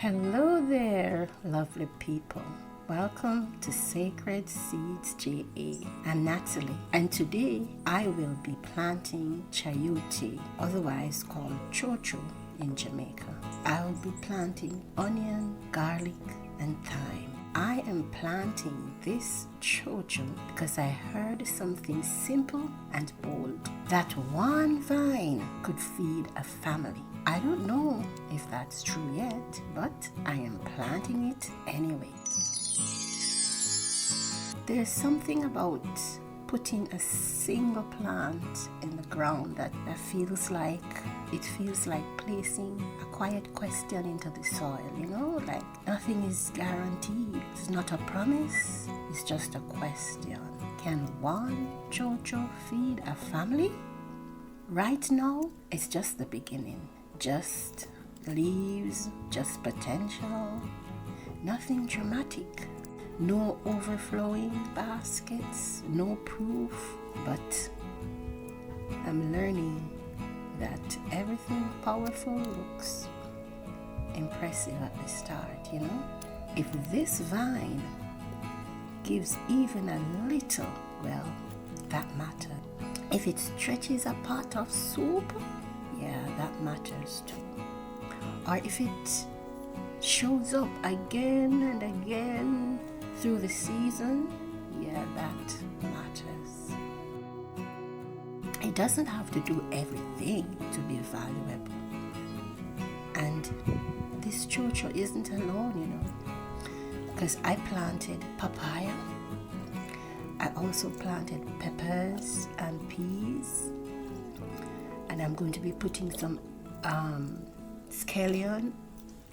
Hello there, lovely people. Welcome to SacredSeedsJA. I'm Natalie, and today I will be planting chayote, otherwise called Chocho in Jamaica. I will be planting onion, garlic, and thyme. I am planting this Chocho because I heard something simple and bold, that one vine could feed a family. I don't know if that's true yet, but I am planting it anyway. There's something about putting a single plant in the ground that feels like placing a quiet question into the soil, like nothing is guaranteed. It's not a promise, it's just a question. Can one Chocho feed a family? Right now, it's just the beginning. Just leaves, just potential, nothing dramatic. No overflowing baskets, no proof, but I'm learning that everything powerful looks impressive at the start, If this vine gives even a little, well, that matters. If it stretches a pot of soup, yeah, that matters too. Or if it shows up again and again through the season, yeah, that matters. It doesn't have to do everything to be valuable. And this Chocho isn't alone, because I planted papaya. I also planted peppers and peas. And I'm going to be putting some escallion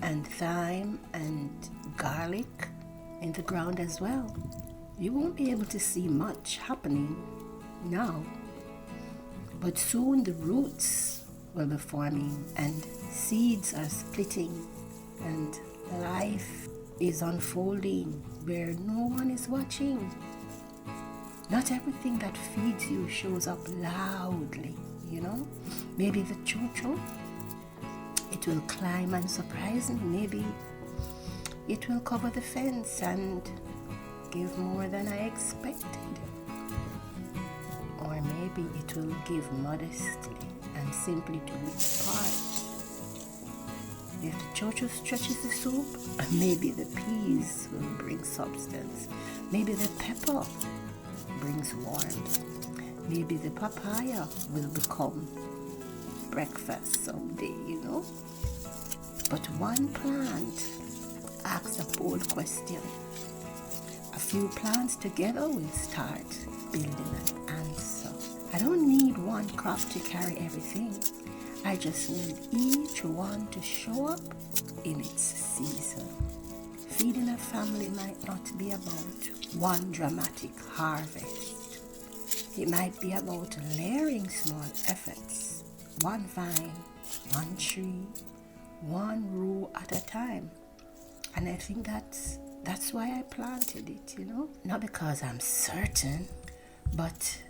and thyme and garlic in the ground as well. You won't be able to see much happening now, but soon the roots will be forming and seeds are splitting and life is unfolding where no one is watching. Not everything that feeds you shows up loudly. Maybe the Chocho, it will climb and surprise me. Maybe it will cover the fence and give more than I expected. Or maybe it will give modestly and simply do its part. If the Chocho stretches the soup, maybe the peas will bring substance. Maybe the pepper brings warmth. Maybe the papaya will become breakfast someday, But one plant asks a bold question. A few plants together will start building an answer. I don't need one crop to carry everything. I just need each one to show up in its season. Feeding a family might not be about one dramatic harvest. It might be about layering small efforts, one vine, one tree, one row at a time. And I think that's why I planted it, Not because I'm certain, but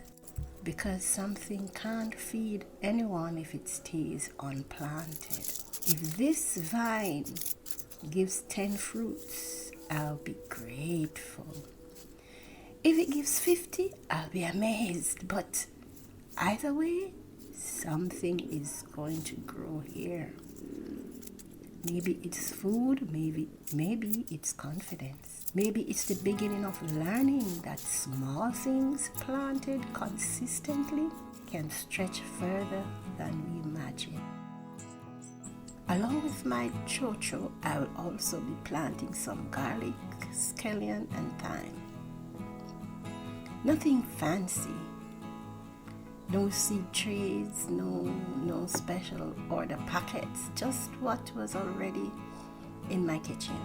because something can't feed anyone if it stays unplanted. If this vine gives 10 fruits, I'll be grateful. If it gives 50, I'll be amazed. But either way, something is going to grow here. Maybe it's food, maybe it's confidence. Maybe it's the beginning of learning that small things planted consistently can stretch further than we imagine. Along with my Chocho, I will also be planting some garlic, scallion, and thyme. Nothing fancy. No seed trays, no special order packets, just what was already in my kitchen.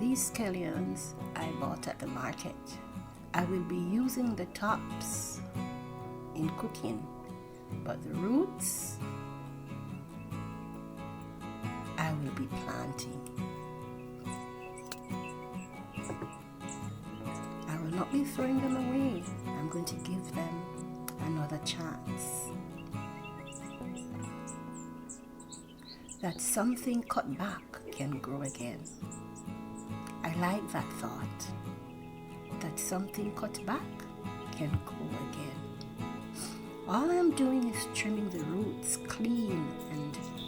These scallions I bought at the market. I will be using the tops in cooking, but the roots I will be planting. I will not be throwing them away. I'm going to give them another chance. that something cut back can grow again. I like that thought, that something cut back can grow again. All I'm doing is trimming the roots clean,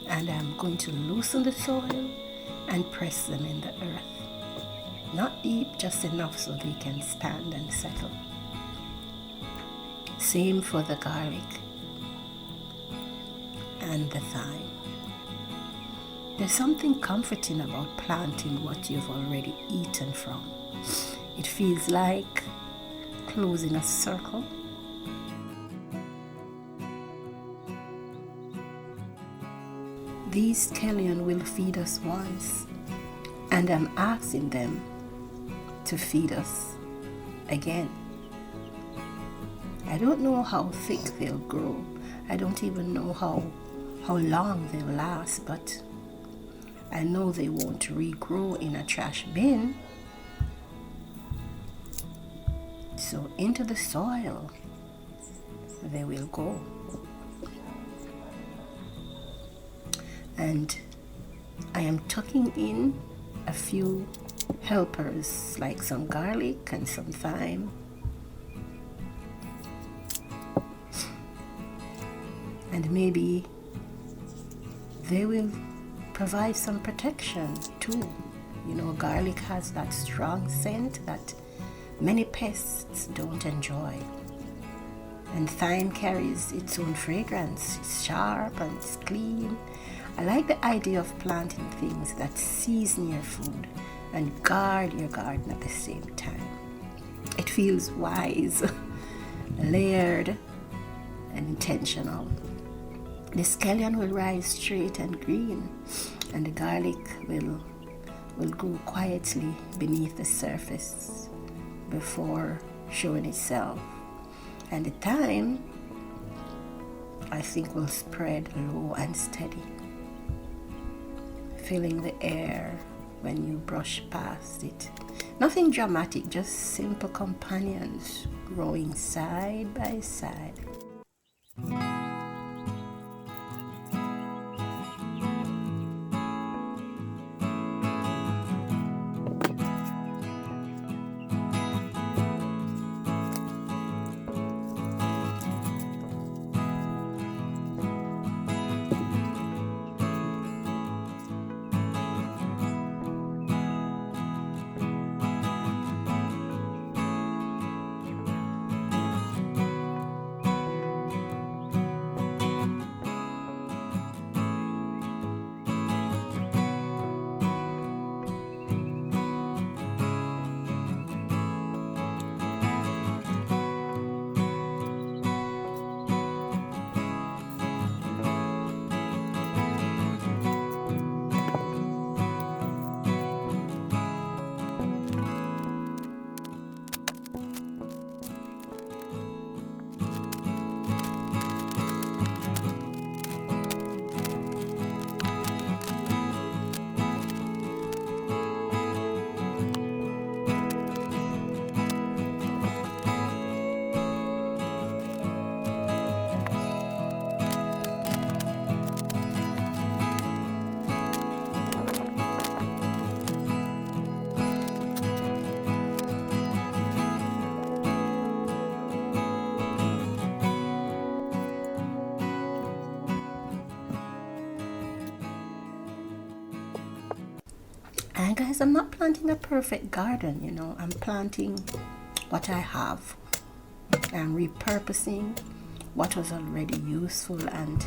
and I'm going to loosen the soil and press them in the earth. Not deep, just enough so they can stand and settle. Same for the garlic and the thyme. There's something comforting about planting what you've already eaten from. It feels like closing a circle. These scallion will feed us once, and I'm asking them to feed us again. I don't know how thick they'll grow. I don't even know how long they'll last, but I know they won't regrow in a trash bin. So into the soil they will go. And I am tucking in a few helpers like some garlic and some thyme. And maybe they will provide some protection too. You know, garlic has that strong scent that many pests don't enjoy. And thyme carries its own fragrance. It's sharp and it's clean. I like the idea of planting things that season your food and guard your garden at the same time. It feels wise, layered, and intentional. The scallion will rise straight and green, and the garlic will grow quietly beneath the surface before showing itself. And the thyme, I think, will spread low and steady, filling the air when you brush past it. Nothing dramatic, just simple companions growing side by side. And guys, I'm not planting a perfect garden, you know. I'm planting what I have. I'm repurposing what was already useful and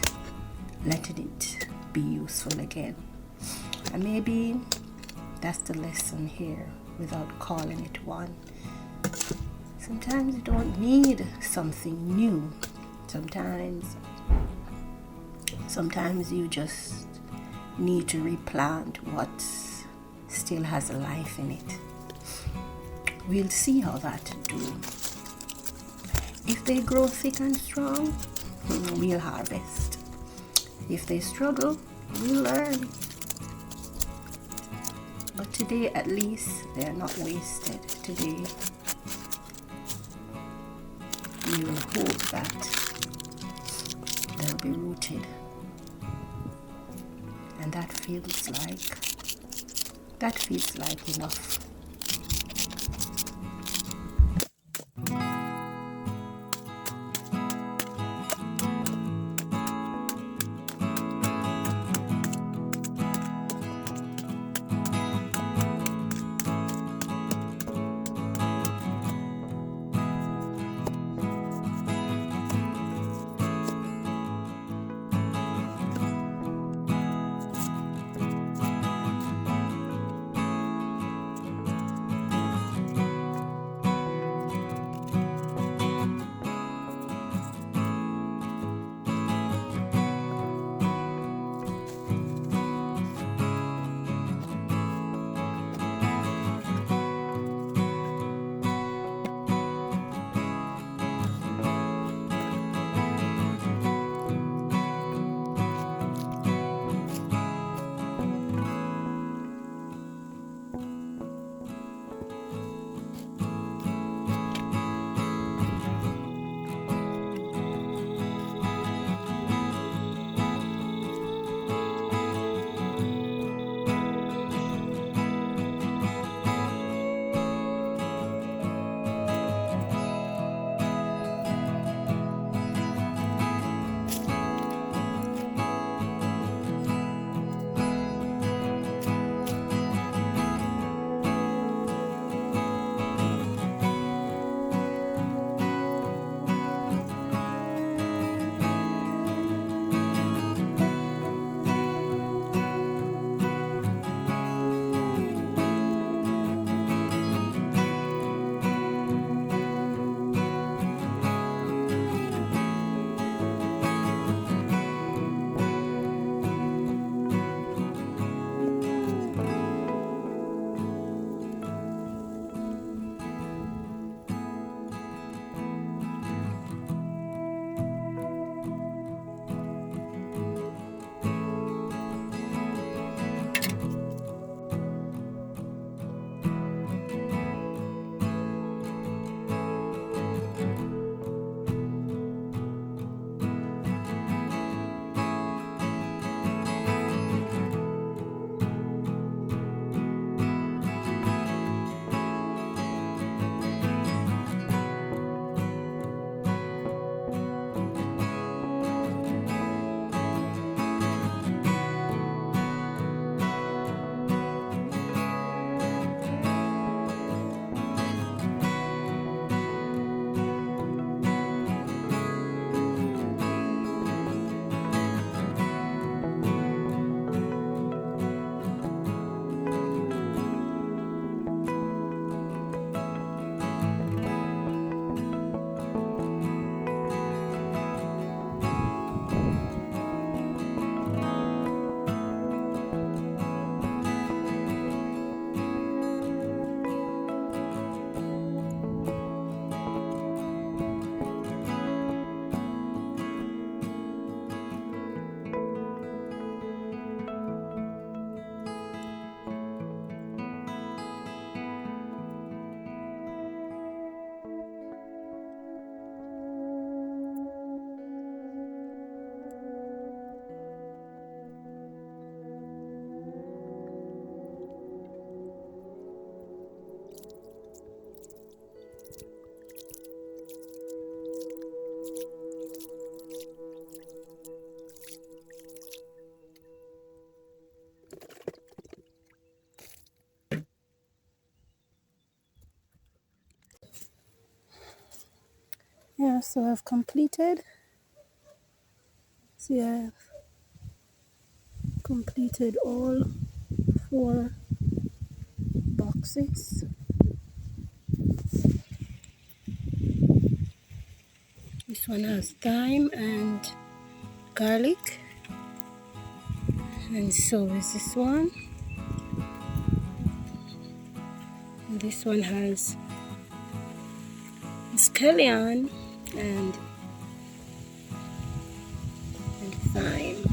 letting it be useful again. And maybe that's the lesson here, without calling it one. Sometimes you don't need something new. Sometimes you just need to replant what still has a life in it. We'll see how that do. If they grow thick and strong, we'll harvest. If they struggle, we'll learn. But today, at least, they are not wasted. Today, we will hope that they'll be rooted. And that feels like. That feels like enough. Yeah, so I've completed. See, I've completed all 4 boxes. This one has thyme and garlic, and so is this one. And this one has escallion and thyme.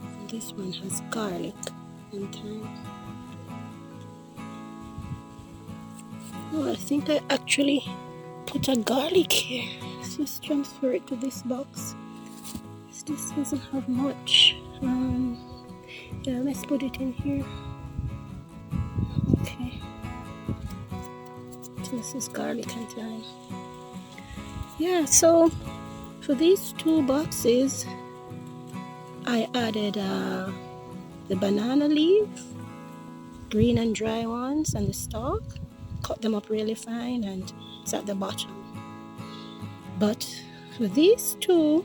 And this one has garlic and thyme. Oh, I think I actually put a garlic here. Let's just transfer it to this box. this doesn't have much. Yeah, let's put it in here. Okay. So this is garlic and thyme. Yeah, so for these 2 boxes, I added the banana leaf, green and dry ones, and the stalk. Cut them up really fine, and it's at the bottom. But for these 2,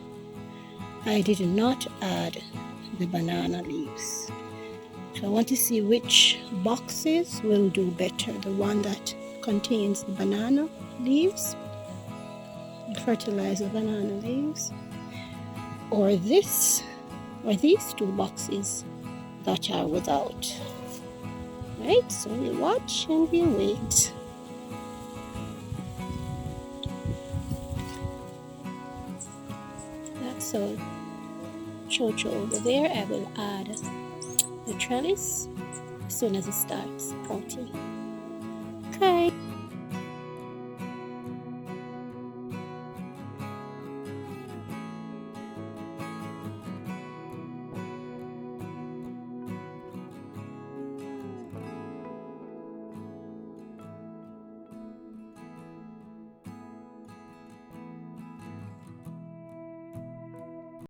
I did not add the banana leaves. So I want to see which boxes will do better. The one that contains the banana leaves, fertilize the banana leaves, or these 2 boxes that are without. Right, so we watch and we wait. That's all. Chocho over there. I will add the trellis as soon as it starts sprouting. Okay.